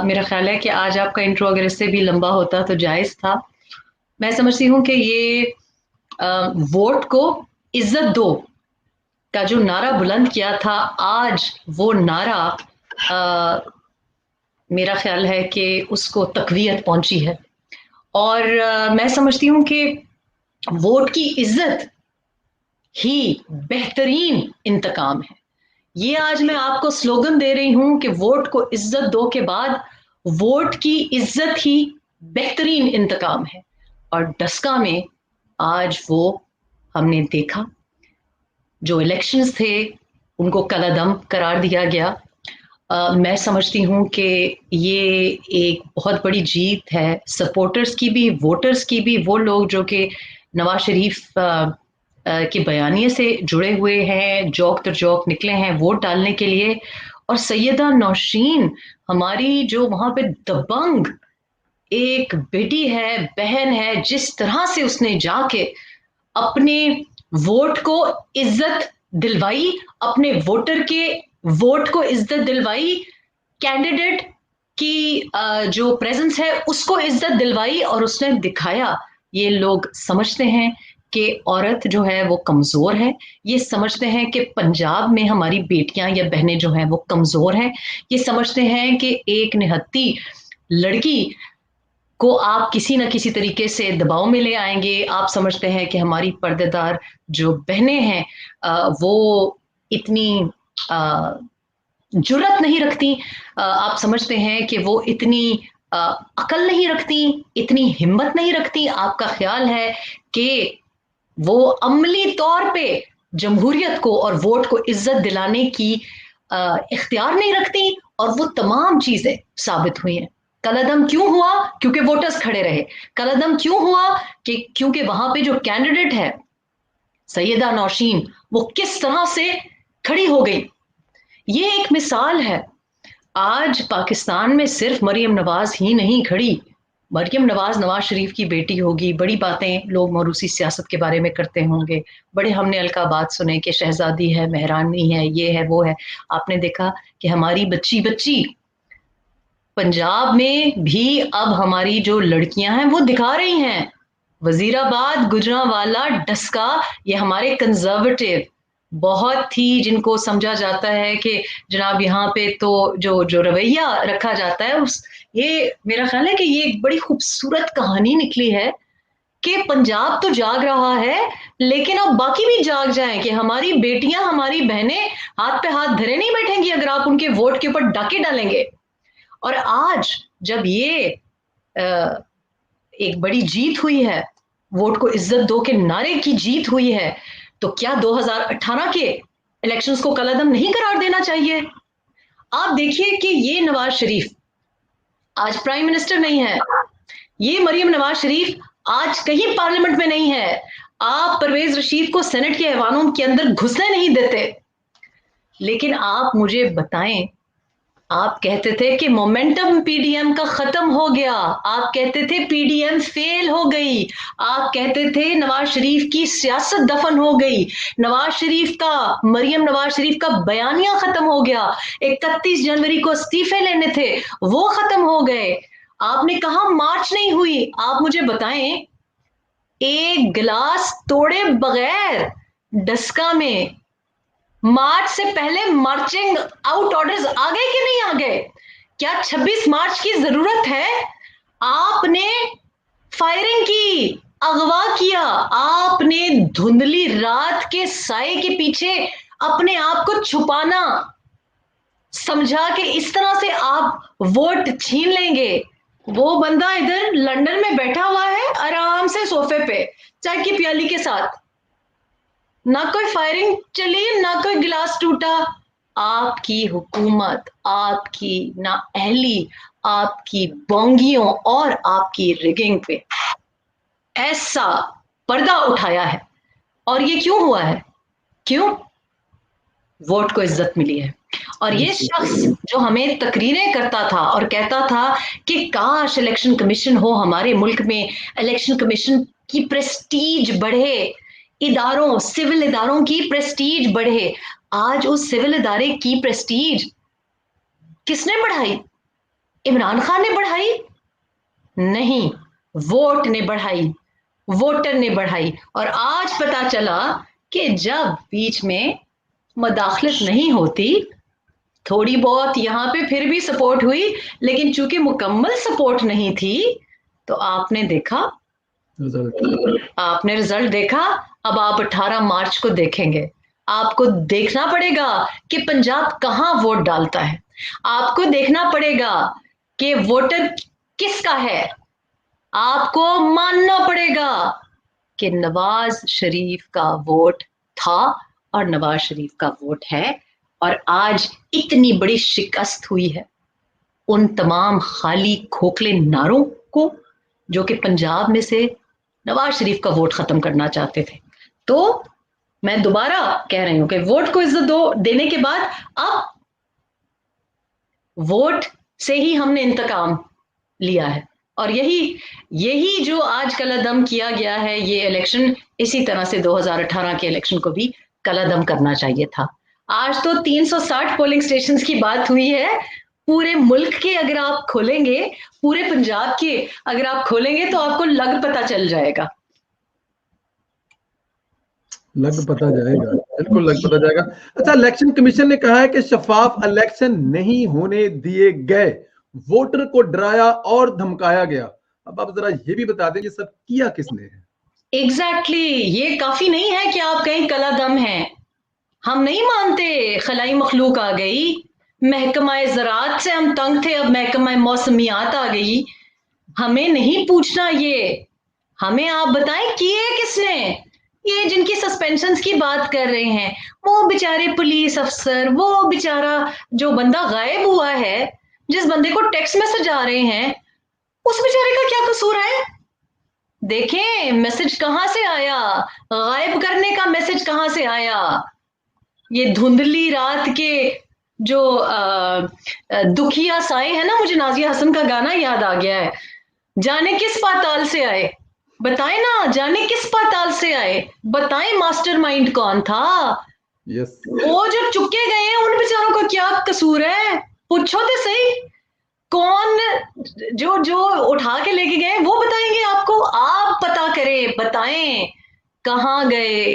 मेरा ख्याल है कि आज आपका इंट्रो अगर इससे भी लंबा होता तो जायज था। मैं समझती हूँ कि ये वोट को इज्जत दो का जो नारा बुलंद किया था, आज वो नारा मेरा ख्याल है कि उसको तकवीयत पहुंची है। और मैं समझती हूँ कि वोट की इज्जत ही बेहतरीन इंतकाम है। ये आज मैं आपको स्लोगन दे रही हूं कि वोट को इज्जत दो के बाद वोट की इज्जत ही बेहतरीन इंतकाम है। और डस्का में आज वो हमने देखा, जो इलेक्शंस थे उनको कलादम करार दिया गया। मैं समझती हूँ कि ये एक बहुत बड़ी जीत है, सपोर्टर्स की भी, वोटर्स की भी। वो लोग जो कि नवाज शरीफ के बयानिए से जुड़े हुए हैं, जौक तर जौक निकले हैं वोट डालने के लिए। और सैयदा नौशीन, हमारी जो वहां पे दबंग एक बेटी है, बहन है, जिस तरह से उसने जाके अपने वोट को इज्जत दिलवाई, अपने वोटर के वोट को इज्जत दिलवाई, कैंडिडेट की जो प्रेजेंस है उसको इज्जत दिलवाई, और उसने दिखाया। ये लोग समझते हैं कि औरत जो है वो कमजोर है। ये समझते हैं कि पंजाब में हमारी बेटियां या बहनें जो हैं वो कमजोर हैं। ये समझते हैं कि एक निहत्ती लड़की को आप किसी न किसी तरीके से दबाव में ले आएंगे। आप समझते हैं कि हमारी पर्देदार जो बहनें हैं वो इतनी जुर्रत नहीं रखती। आप समझते हैं कि वो इतनी अकल नहीं रखती, इतनी हिम्मत नहीं रखती। आपका ख्याल है कि वो अमली तौर पे जमहूरियत को और वोट को इज्जत दिलाने की इख्तियार नहीं रखती। और वो तमाम चीजें साबित हुई हैं। कलदम क्यों हुआ? क्योंकि वोटर्स खड़े रहे। कलदम क्यों हुआ? कि क्योंकि वहां पे जो कैंडिडेट है सैयदा नौशीन, वो किस तरह से खड़ी हो गई। ये एक मिसाल है। आज पाकिस्तान में सिर्फ मरियम नवाज ही नहीं खड़ी। मरियम नवाज नवाज शरीफ की बेटी होगी, बड़ी बातें लोग मौरूसी सियासत के बारे में करते होंगे, बड़े हमने अलकाबात सुने कि शहजादी है, मेहरानी है, ये है, वो है। आपने देखा कि हमारी बच्ची बच्ची पंजाब में भी अब हमारी जो लड़कियां हैं वो दिखा रही हैं। वजीराबाद, गुजरांवाला, डस्का, ये हमारे कंजर्वेटिव बहुत ही, जिनको समझा जाता है कि जनाब यहाँ पे तो जो जो रवैया रखा जाता है उस, ये मेरा ख्याल है कि ये एक बड़ी खूबसूरत कहानी निकली है कि पंजाब तो जाग रहा है, लेकिन अब बाकी भी जाग जाएं कि हमारी बेटियां, हमारी बहनें हाथ पे हाथ धरे नहीं बैठेंगी अगर आप उनके वोट के ऊपर डाके डालेंगे। और आज जब ये एक बड़ी जीत हुई है, वोट को इज्जत दो के नारे की जीत हुई है, तो क्या 2018 के इलेक्शंस को कलअदम नहीं करार देना चाहिए? आप देखिए कि ये नवाज शरीफ आज प्राइम मिनिस्टर नहीं है, ये मरियम नवाज शरीफ आज कहीं पार्लियामेंट में नहीं है। आप परवेज रशीद को सेनेट के ऐवानों के अंदर घुसने नहीं देते। लेकिन आप मुझे बताएं, आप कहते थे कि मोमेंटम पीडीएम का खत्म हो गया, आप कहते थे पीडीएम फेल हो गई, आप कहते थे नवाज शरीफ की सियासत दफन हो गई, नवाज शरीफ का, मरियम नवाज शरीफ का बयानिया खत्म हो गया, 31 जनवरी को इस्तीफे लेने थे वो खत्म हो गए। आपने कहा मार्च नहीं हुई। आप मुझे बताएं, एक गिलास तोड़े बगैर डस्का में मार्च से पहले मार्चिंग आउट ऑर्डर्स आ गए कि नहीं आ गए? क्या 26 मार्च की जरूरत है? आपने फायरिंग की, अगवा किया, आपने धुंधली रात के साए के पीछे अपने आप को छुपाना समझा कि इस तरह से आप वोट छीन लेंगे। वो बंदा इधर लंदन में बैठा हुआ है आराम से सोफे पे चाय की प्याली के साथ, ना कोई फायरिंग चली, ना कोई गिलास टूटा। आपकी हुकूमत, आपकी नाअहली, आपकी बोंगियों और आपकी रिगिंग पे ऐसा पर्दा उठाया है। और ये क्यों हुआ है? क्यों? वोट को इज्जत मिली है। और ये शख्स जो हमें तकरीरें करता था और कहता था कि काश इलेक्शन कमीशन हो हमारे मुल्क में, इलेक्शन कमीशन की प्रेस्टीज बढ़े, इदारों, सिविल इदारों की प्रेस्टीज बढ़े। आज उस सिविल इदारे की प्रेस्टीज किसने बढ़ाई? इमरान खान ने बढ़ाई? नहीं, वोट ने बढ़ाई, वोटर ने बढ़ाई। और आज पता चला कि जब बीच में मदाखलत नहीं होती, थोड़ी बहुत यहां पे फिर भी सपोर्ट हुई, लेकिन चूंकि मुकम्मल सपोर्ट नहीं थी, तो आपने देखा रिजल्ट। आपने रिजल्ट देखा। अब आप 18 मार्च को देखेंगे, आपको देखना पड़ेगा कि पंजाब कहां वोट डालता है, आपको देखना पड़ेगा कि वोटर किसका है, आपको मानना पड़ेगा कि नवाज शरीफ का वोट था और नवाज शरीफ का वोट है। और आज इतनी बड़ी शिकस्त हुई है उन तमाम खाली खोखले नारों को जो कि पंजाब में से नवाज शरीफ का वोट खत्म करना चाहते थे। तो मैं दोबारा कह रही हूं कि वोट को इज्जत दो देने के बाद अब वोट से ही हमने इंतकाम लिया है। और यही यही जो आज कलादम किया गया है, ये इलेक्शन इसी तरह से 2018 के इलेक्शन को भी कलादम करना चाहिए था। आज तो 360 पोलिंग स्टेशंस की बात हुई है। पूरे मुल्क के अगर आप खोलेंगे, पूरे पंजाब के अगर आप खोलेंगे, तो आपको लग पता चल जाएगा। लग पता जाएगा, बिल्कुल लग पता जाएगा। अच्छा, इलेक्शन कमीशन ने कहा है कि शफाफ इलेक्शन नहीं होने दिए गए, वोटर को डराया और धमकाया गया। अब आप जरा ये भी बता दें, ये सब किया किसने है? एग्जैक्टली ये काफी नहीं है कि आप कहीं कलादम हैं। हम नहीं मानते खलाई मखलूक आ गई, महकमा ज़राअत से हम तंग थे, अब महकमा मौसमियात आ गई। हमें नहीं पूछना ये, हमें आप बताएं किए किसने। ये जिनकी सस्पेंशंस की बात कर रहे हैं, वो बेचारे पुलिस अफसर, वो बेचारा जो बंदा गायब हुआ है, जिस बंदे को टेक्स्ट मैसेज आ रहे हैं, उस बेचारे का क्या कसूर है? देखें मैसेज कहां से आया, गायब करने का मैसेज कहां से आया। ये धुंधली रात के जो दुखिया साए है ना, मुझे नाजिया हसन का गाना याद आ गया है, जाने किस पाताल से आए, बताएं ना, जाने किस पाताल से आए, बताएं मास्टरमाइंड कौन था। यस। वो जो चुके गए हैं उन बेचारों का क्या कसूर है? पूछो तो सही, कौन जो जो उठा के लेके गए वो बताएंगे आपको। आप पता करें, बताएं कहाँ गए,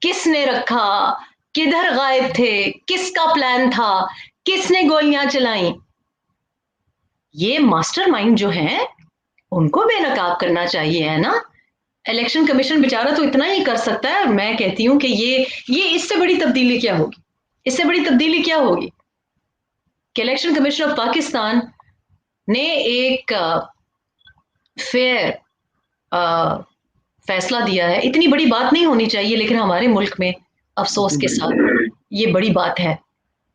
किसने रखा, किधर गायब थे, किसका प्लान था, किसने गोलियां चलाई। ये मास्टरमाइंड जो है उनको बेनकाब करना चाहिए, है ना। इलेक्शन कमीशन बेचारा तो इतना ही कर सकता है। और मैं कहती हूँ कि ये इससे बड़ी तब्दीली क्या होगी, इससे बड़ी तब्दीली क्या होगी कि इलेक्शन कमीशन ऑफ पाकिस्तान ने एक फेयर फैसला दिया है। इतनी बड़ी बात नहीं होनी चाहिए, लेकिन हमारे मुल्क में अफसोस के साथ ये बड़ी बात है।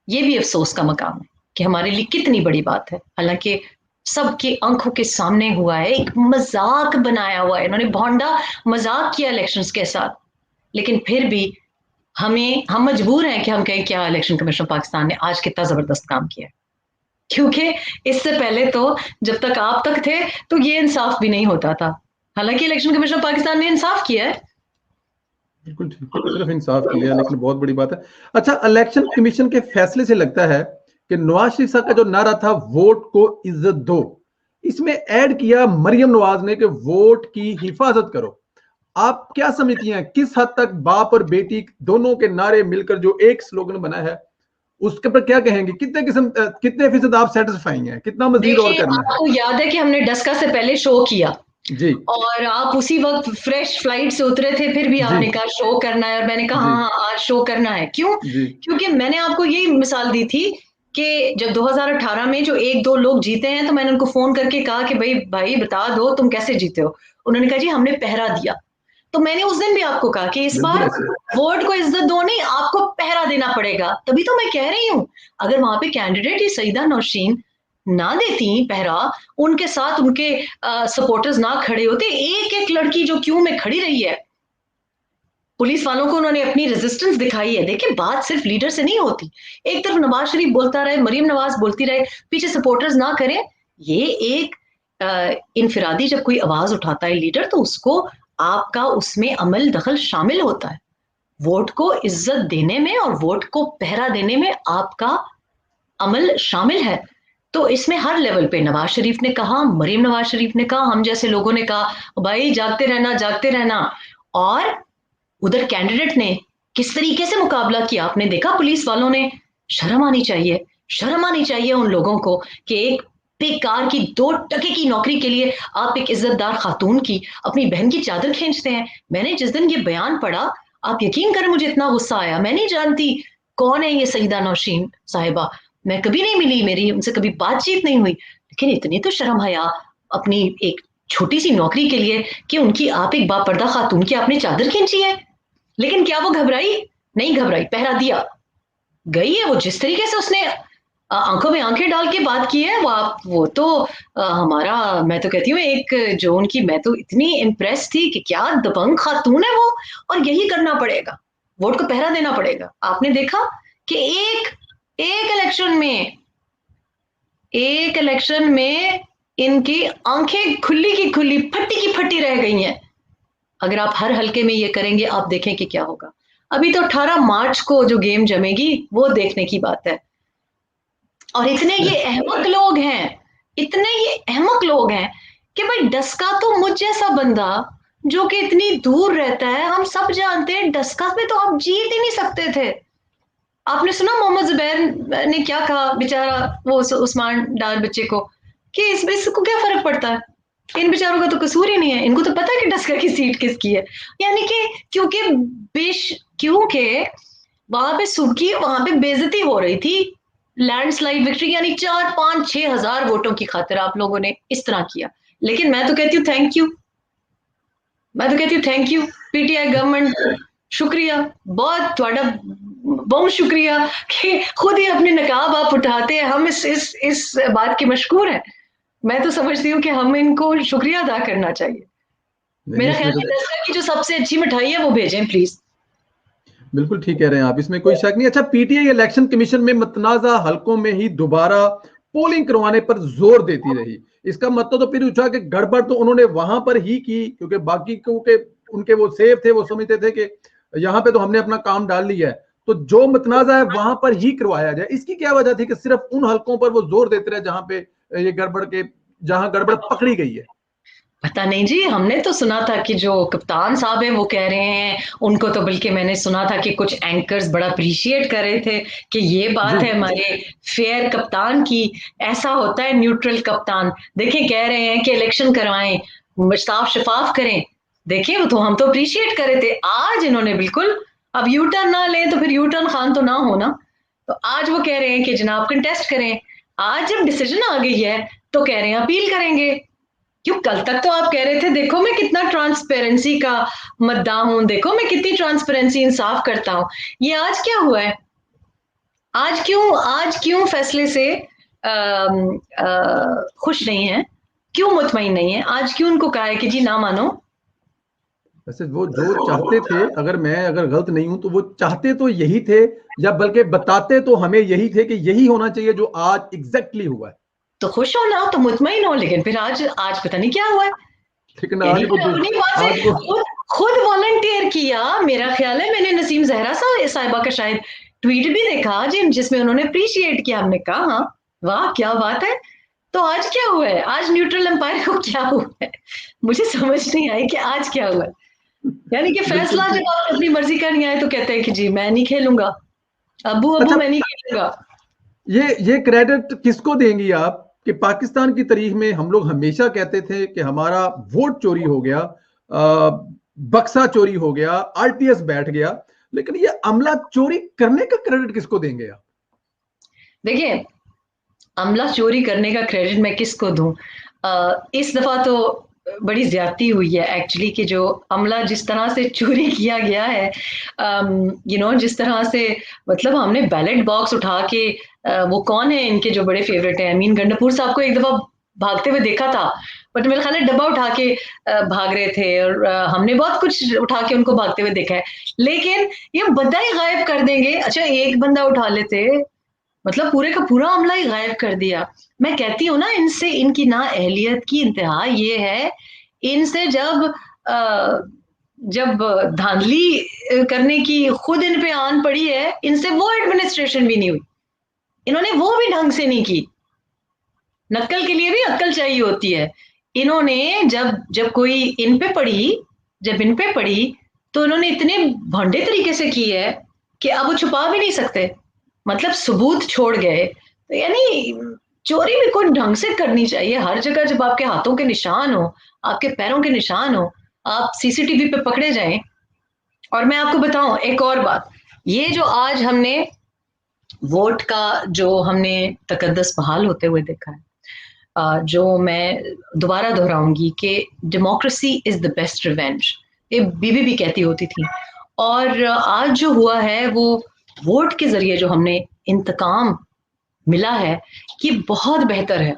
ये भी अफसोस का मकाम है कि हमारे लिए कितनी बड़ी बात है। हालांकि सबके आंखों के सामने हुआ है, एक मजाक बनाया हुआ है, इन्होंने भोंडा मजाक किया इलेक्शंस के साथ। लेकिन फिर भी हम मजबूर हैं कि हम कहें क्या इलेक्शन कमीशन पाकिस्तान ने आज कितना जबरदस्त काम किया है। क्योंकि इससे पहले तो जब तक आप तक थे तो ये इंसाफ भी नहीं होता था। हालांकि इलेक्शन कमीशन पाकिस्तान ने इंसाफ किया है। बिल्कुल ठीक, सिर्फ इंसाफ किया, लेकिन बहुत बड़ी बात है। अच्छा, इलेक्शन कमीशन के फैसले से लगता है कि नवाज शरीफ साहब का जो नारा था वोट को इज्जत दो, इसमें ऐड किया मरियम नवाज ने कि वोट की हिफाजत करो। आप क्या समझती हैं, किस हद तक बाप और बेटी दोनों के नारे मिलकर जो एक स्लोगन बना है, उसके पर क्या कहेंगे? कितने फीसद आप सेटिस्फाई हैं, कितना मजीद और देखिए, करना है? आपको याद है कि हमने डस्का से पहले शो किया जी और आप उसी वक्त फ्रेश फ्लाइट से उतरे थे, फिर भी जी आपने कहा शो करना है। और मैंने कहा जी हाँ हाँ आज शो करना है। क्यों? जी क्योंकि मैंने आपको यही मिसाल दी थी कि जब 2018 में जो एक दो लोग जीते हैं, तो मैंने उनको फोन करके कहा कि भाई भाई बता दो तुम कैसे जीते हो। उन्होंने कहा जी हमने पहरा दिया। तो मैंने उस दिन भी आपको कहा कि इस बिल्कुल बार ऐसे। वोट को इज्जत दो नहीं, आपको पहरा देना पड़ेगा। तभी तो मैं कह रही हूं, अगर वहां पे कैंडिडेट ही सईदा नौशीन ना देती पहरा, उनके साथ उनके सपोर्टर्स ना खड़े होते, एक एक लड़की जो क्यू में खड़ी रही है, पुलिस वालों को उन्होंने अपनी रेजिस्टेंस दिखाई है। देखिए बात सिर्फ लीडर से नहीं होती, एक तरफ नवाज शरीफ बोलता रहे, मरियम नवाज बोलती रहे, पीछे सपोर्टर्स ना करें। ये एक इनफिरादी जब कोई आवाज उठाता है लीडर, तो उसको आपका उसमें अमल दखल शामिल होता है। वोट को इज्जत देने में और वोट को पहरा देने में आपका अमल शामिल है। तो इसमें हर लेवल पे नवाज शरीफ ने कहा, मरीम नवाज शरीफ ने कहा, हम जैसे लोगों ने कहा भाई जागते रहना जागते रहना, और उधर कैंडिडेट ने किस तरीके से मुकाबला किया आपने देखा। पुलिस वालों ने, शर्म आनी चाहिए, शर्म आनी चाहिए उन लोगों को कि एक बेकार की 2 टके की नौकरी के लिए आप एक इज्जतदार खातून की, अपनी बहन की चादर खींचते हैं। मैंने जिस दिन ये बयान पढ़ा, आप यकीन करें मुझे इतना गुस्सा आया। मैं नहीं जानती कौन है ये सईदा नौशीन साहिबा, मैं कभी नहीं मिली, मेरी उनसे कभी बातचीत नहीं हुई, लेकिन इतनी तो शर्म हया अपनी एक छोटी सी नौकरी के लिए कि उनकी, आप एक बापर्दा खातून की आपने चादर खींची है। लेकिन क्या वो घबराई? नहीं घबराई, पहरा दिया। गई है वो, जिस तरीके से उसने आंखों में आंखें डाल के बात की है, वो तो हमारा, मैं तो कहती हूँ एक जो उनकी, मैं तो इतनी इम्प्रेस थी कि क्या दबंग खातून है वो। और यही करना पड़ेगा, वोट को पहरा देना पड़ेगा। आपने देखा कि एक एक इलेक्शन में, एक इलेक्शन में इनकी आंखें खुली की खुली, फटी की फटी रह गई हैं। अगर आप हर हल्के में ये करेंगे, आप देखें कि क्या होगा। अभी तो 18 मार्च को जो गेम जमेगी वो देखने की बात है। और इतने ये अहमक लोग हैं, इतने ये अहमक लोग हैं कि भाई डस्का तो मुझ जैसा बंदा जो कि इतनी दूर रहता है, हम सब जानते हैं डस्का में तो आप जीत ही नहीं सकते थे। आपने सुना मोहम्मद जुबैर ने क्या कहा, बेचारा वो उस्मान डार बच्चे को, कि इसको क्या फर्क पड़ता है, इन बेचारों का तो कसूर ही नहीं है, इनको तो पता है कि डस्का की सीट किसकी है। यानी कि क्योंकि क्योंकि वहां पे सुबह वहां पे बेइज्जती हो रही थी, लैंडस्लाइड विक्ट्री, यानी 4, 5, 6 हजार वोटों की खातिर आप लोगों ने इस तरह किया। लेकिन मैं तो कहती हूँ थैंक यू, मैं तो कहती हूँ थैंक यू पीटीआई गवर्नमेंट, शुक्रिया, बहुत थोड़ा, बहुत शुक्रिया कि खुद ही अपने नकाब आप उठाते हैं। हम इस बात के मशकूर हैं। मैं तो समझती हूँ कि हम इनको शुक्रिया अदा करना चाहिए। नहीं, मेरा इसमें ख्याल तो है दस्तक की जो सबसे अच्छी मिठाई है वो भेजें प्लीज। बिल्कुल ठीक कह रहे हैं आप, इसमें कोई शक नहीं। अच्छा, पीटीआई इलेक्शन कमीशन में मतनाजा हलकों में ही दोबारा पोलिंग करवाने पर जोर देती रही। इसका मतलब तो फिर उठा कि गड़बड़ तो उन्होंने वहां पर ही की, क्योंकि बाकी के उनके वो सेफ थे, वो समझते थे कि यहाँ पे तो हमने अपना काम डाल लिया है, तो जो मतनाजा है वहां पर ही करवाया जाए। इसकी क्या वजह थी कि सिर्फ उन हलकों पर वो जोर देते रहे जहां पे ये गड़बड़ के, जहां गड़बड़ पकड़ी गई है? पता नहीं जी, हमने तो सुना था कि जो कप्तान साहब है वो कह रहे हैं, उनको तो बल्कि मैंने सुना था कि कुछ एंकर्स बड़ा अप्रिशिएट कर रहे थे कि ये बात जी है हमारे फेयर कप्तान की, ऐसा होता है न्यूट्रल कप्तान। देखें, कह रहे हैं कि इलेक्शन करवाएं, साफ शफाफ करें। देखें, वो तो हम तो अप्रिशिएट कर रहे थे। आज इन्होंने बिल्कुल, अब यू टर्न ना लें तो फिर यू टर्न खान तो ना होना। तो आज वो कह रहे हैं कि जनाब कंटेस्ट करें। आज जब डिसीजन आ गई है तो कह रहे हैं अपील करेंगे। क्यों, कल तक तो आप कह रहे थे देखो मैं कितना ट्रांसपेरेंसी का मद्दा हूं, देखो मैं कितनी ट्रांसपेरेंसी इंसाफ करता हूं। ये आज क्या हुआ है? आज क्यों फैसले से खुश नहीं है? क्यों मुतमईन नहीं है? आज क्यों उनको कहा है कि जी ना मानो? वैसे वो जो चाहते थे, अगर गलत नहीं हूं तो वो चाहते तो यही थे, या बल्कि बताते तो हमें यही थे कि यही होना चाहिए जो आज एग्जैक्टली हुआ है। तो खुश हो ना, तो मुतमईन हो। लेकिन फिर आज आज पता नहीं क्या हुआ है। लेकिन यानी आज वो कि अपनी बात से आज वो खुद खुद वॉलंटियर किया। मेरा ख्याल है मैंने नसीम जहरा साहिबा का शायद ट्वीट भी देखा जिसमें उन्होंने अप्रिशिएट किया। हमने कहा हाँ, वाह क्या बात है। तो आज क्या हुआ है? आज न्यूट्रल एम्पायर को क्या हुआ है? मुझे समझ नहीं आई कि आज क्या हुआ है। यानी कि बिल्कुल फैसला ठीक। जब आप अपनी मर्जी का नहीं आए तो कहते हैं कि जी मैं नहीं खेलूंगा, अबू अबू अच्छा, मैं नहीं खेलूंगा। ये क्रेडिट किसको देंगी आप कि पाकिस्तान की तारीख में हम लोग हमेशा कहते थे कि हमारा वोट चोरी हो गया, बक्सा चोरी हो गया, आरटीएस बैठ गया, लेकिन ये अमला चोरी करने का क्रेडिट किसको देंगे आप? देखिए, अमला चोरी करने का क्रेडिट मैं किसको दूं? इस दफा तो बड़ी ज्यादती हुई है एक्चुअली, कि जो अमला जिस तरह से चोरी किया गया है, जिस तरह से, मतलब हमने बैलेट बॉक्स उठा के, वो कौन है इनके जो बड़े फेवरेट हैं, अमीन गंडापुर साहब को एक दफा भागते हुए देखा था। बट मेरा ख्याल है डब्बा उठा के भाग रहे थे, और हमने बहुत कुछ उठा के उनको भागते हुए देखा है। लेकिन ये बंदा ही गायब कर देंगे? अच्छा, एक बंदा उठा लेते, मतलब पूरे का पूरा अमला ही गायब कर दिया। मैं कहती हूँ ना, इनसे, इनकी ना अहलियत की इंतहा ये है, इनसे जब धांधली करने की खुद इन पे आन पड़ी है, इनसे वो एडमिनिस्ट्रेशन भी नहीं हुई, इन्होंने वो भी ढंग से नहीं की। नक्कल के लिए भी अक्ल चाहिए होती है। इन्होंने जब जब कोई इन पे पड़ी, जब इन पे पड़ी, तो इन्होंने इतने भंडे तरीके से की है कि अब वो छुपा भी नहीं सकते, मतलब सबूत छोड़ गए। तो यानी चोरी भी कोई ढंग से करनी चाहिए। हर जगह जब आपके हाथों के निशान हो, आपके पैरों के निशान हो, आप सीसीटीवी पे पकड़े जाएं। और मैं आपको बताऊं एक और बात, ये जो आज हमने वोट का जो हमने तकद्दस बहाल होते हुए देखा है, जो मैं दोबारा दोहराऊंगी कि democracy is the best revenge, ये बीबी भी कहती होती थी। और आज जो हुआ है वो वोट के जरिए जो हमने इंतकाम मिला है, ये बहुत बेहतर है।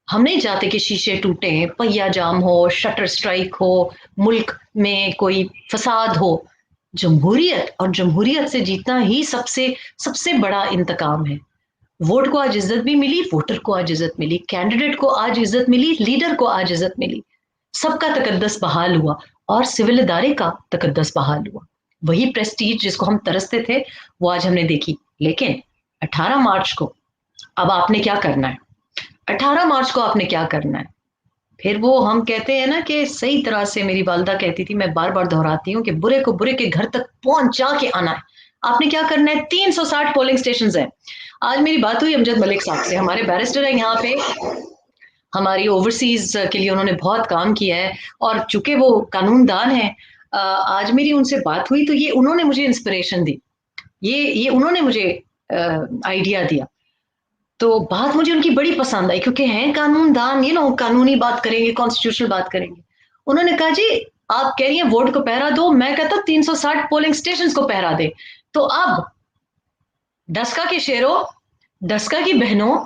हम नहीं चाहते कि शीशे टूटे, पहिया जाम हो, शटर स्ट्राइक हो, मुल्क में कोई फसाद हो। जमहूरियत और जमहूरियत से जीतना ही सबसे सबसे बड़ा इंतकाम है। वोट को आज इज्जत भी मिली, वोटर को आज इज्जत मिली, कैंडिडेट को आज इज्जत मिली, लीडर को आज इज्जत मिली, सबका तकद्दस बहाल हुआ और सिविल इदारे का तकद्दस बहाल हुआ। वही प्रेस्टीज जिसको हम तरसते थे वो आज हमने देखी। लेकिन 18 मार्च को अब आपने क्या करना है? 18 मार्च को आपने क्या करना है? फिर वो हम कहते हैं ना कि सही तरह से मेरी वालदा कहती थी, मैं बार बार दोहराती हूँ कि बुरे को बुरे के घर तक पहुंचा के आना है। आपने क्या करना है? 360 पोलिंग स्टेशन है। आज मेरी बात हुई अमजद मलिक साहब से, हमारे बैरिस्टर है यहाँ पे, हमारी ओवरसीज के लिए उन्होंने बहुत काम किया है और चूंकि वो कानूनदान है, आज मेरी उनसे बात हुई तो ये उन्होंने मुझे इंस्पिरेशन दी, ये उन्होंने मुझे आइडिया दिया। तो बात मुझे उनकी बड़ी पसंद आई क्योंकि हैं कानूनदान, कानूनी बात करेंगे, कॉन्स्टिट्यूशनल बात करेंगे। उन्होंने कहा जी आप कह रही हैं वोट को पहरा दो, मैं कहता हूं 360 पोलिंग स्टेशन को पहरा दे। तो अब डस्का के शेरों, डस्का की बहनों,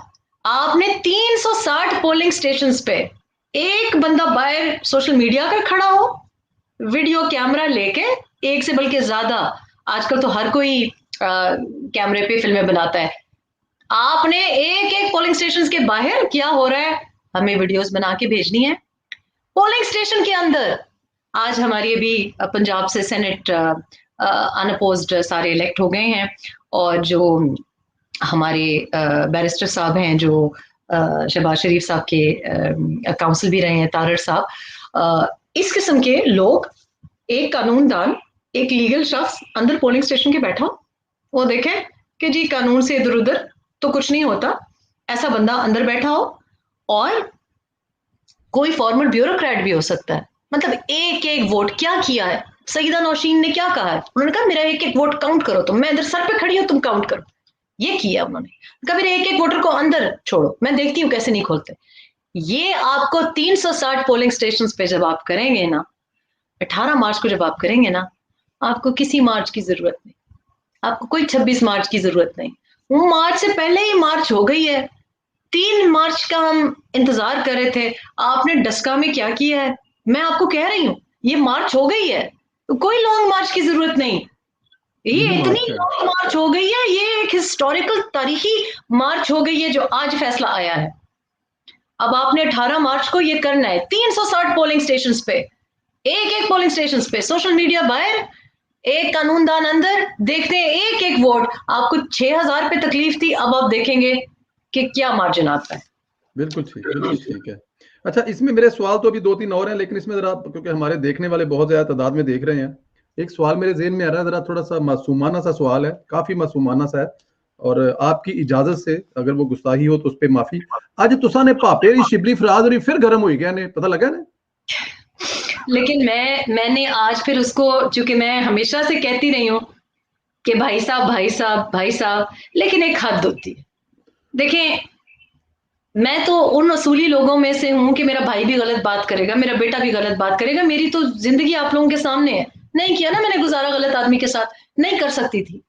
आपने 360 पोलिंग स्टेशंस पे एक बंदा बाहर सोशल मीडिया पर खड़ा हो, वीडियो कैमरा लेके, एक से बल्कि ज्यादा, आजकल तो हर कोई कैमरे पे फिल्में बनाता है। आपने एक एक पोलिंग स्टेशन के बाहर क्या हो रहा है हमें वीडियोस बना के भेजनी है। पोलिंग स्टेशन के अंदर आज हमारी अभी पंजाब से सेनेट अनअपोज्ड सारे इलेक्ट हो गए हैं, और जो हमारे बैरिस्टर साहब हैं जो शहबाज शरीफ साहब के काउंसिल भी रहे हैं, तारड़ साहब, इस किस्म के लोग, एक कानूनदान, एक लीगल शख्स अंदर पोलिंग स्टेशन के बैठा, वो देखें कि जी कानून से इधर उधर तो कुछ नहीं होता, ऐसा बंदा अंदर बैठा हो। और कोई फॉर्मर ब्यूरोक्रेट भी हो सकता है, मतलब एक एक वोट क्या किया है। सईदा नौशीन ने क्या कहा है? उन्होंने कहा मेरा एक एक वोट काउंट करो, तुम, मैं इधर सर पे खड़ी हूं, तुम काउंट करो। ये किया उन्होंने, कहा मेरे एक एक वोटर को अंदर छोड़ो, मैं देखती हूँ कैसे नहीं खोलते। ये आपको 360 पोलिंग स्टेशन पे जब आप करेंगे ना, 18 मार्च को जब आप करेंगे ना, आपको किसी मार्च की जरूरत नहीं, आपको कोई 26 मार्च की जरूरत नहीं। वो मार्च से पहले ही मार्च हो गई है। 3 मार्च का हम इंतजार कर रहे थे, आपने डस्का में क्या किया है? मैं आपको कह रही हूँ ये मार्च हो गई है, तो कोई लॉन्ग मार्च की जरूरत नहीं। ये यही इतनी मार्च है। लॉन्ग मार्च हो गई है, ये एक हिस्टोरिकल तारीखी मार्च हो गई है जो आज फैसला आया है। अब आपने 18 मार्च को ये करना है 360 पोलिंग स्टेशन पे, एक एक पोलिंग स्टेशन पे, सोशल मीडिया बाहर, एक कानूनदान अंदर, देखते हैं एक एक वोट। आपको 6,000 पे तकलीफ थी, अब आप देखेंगे कि क्या मार्जिन आता है। बिल्कुल ठीक है। अच्छा, इसमें मेरे सवाल तो अभी 2-3 और हैं, लेकिन इसमें जरा, क्योंकि हमारे देखने वाले बहुत ज्यादा तादाद में देख रहे हैं, एक सवाल मेरे ज़हन में आ रहा है, जरा थोड़ा सा मासूमाना सा सवाल है, काफी मासूमाना सा है, और आपकी इजाजत से अगर वो गुस्ताही हो तो उस पर माफी। आज तुसा ने भापे दी शिबली फराज और फिर गर्म हुई गया ने, पता लगा ना? लेकिन मैंने आज फिर उसको, चूंकि मैं हमेशा से कहती रही हूँ कि भाई साहब भाई साहब भाई साहब, लेकिन एक हद होती है। देखें, मैं तो उन असूली लोगों में से हूं कि मेरा भाई भी गलत बात करेगा, मेरा बेटा भी गलत बात करेगा, मेरी तो जिंदगी आप लोगों के सामने है। नहीं किया ना मैंने गुजारा गलत आदमी के साथ, नहीं कर सकती थी।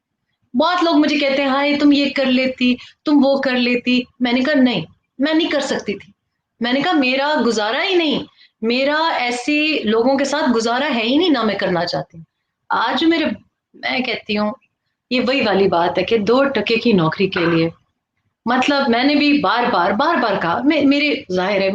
बहुत लोग मुझे कहते हैं हाय तुम ये कर लेती, तुम वो कर लेती। मैंने कहा नहीं, मैं नहीं कर सकती थी। मैंने कहा मेरा गुजारा ही नहीं, मेरा ऐसे लोगों के साथ गुजारा है ही नहीं, ना मैं करना चाहती हूँ। आज मेरे, मैं कहती हूँ ये वही वाली बात है कि 2 टके की नौकरी के लिए, मतलब मैंने भी बार बार कहा, मेरे जाहिर है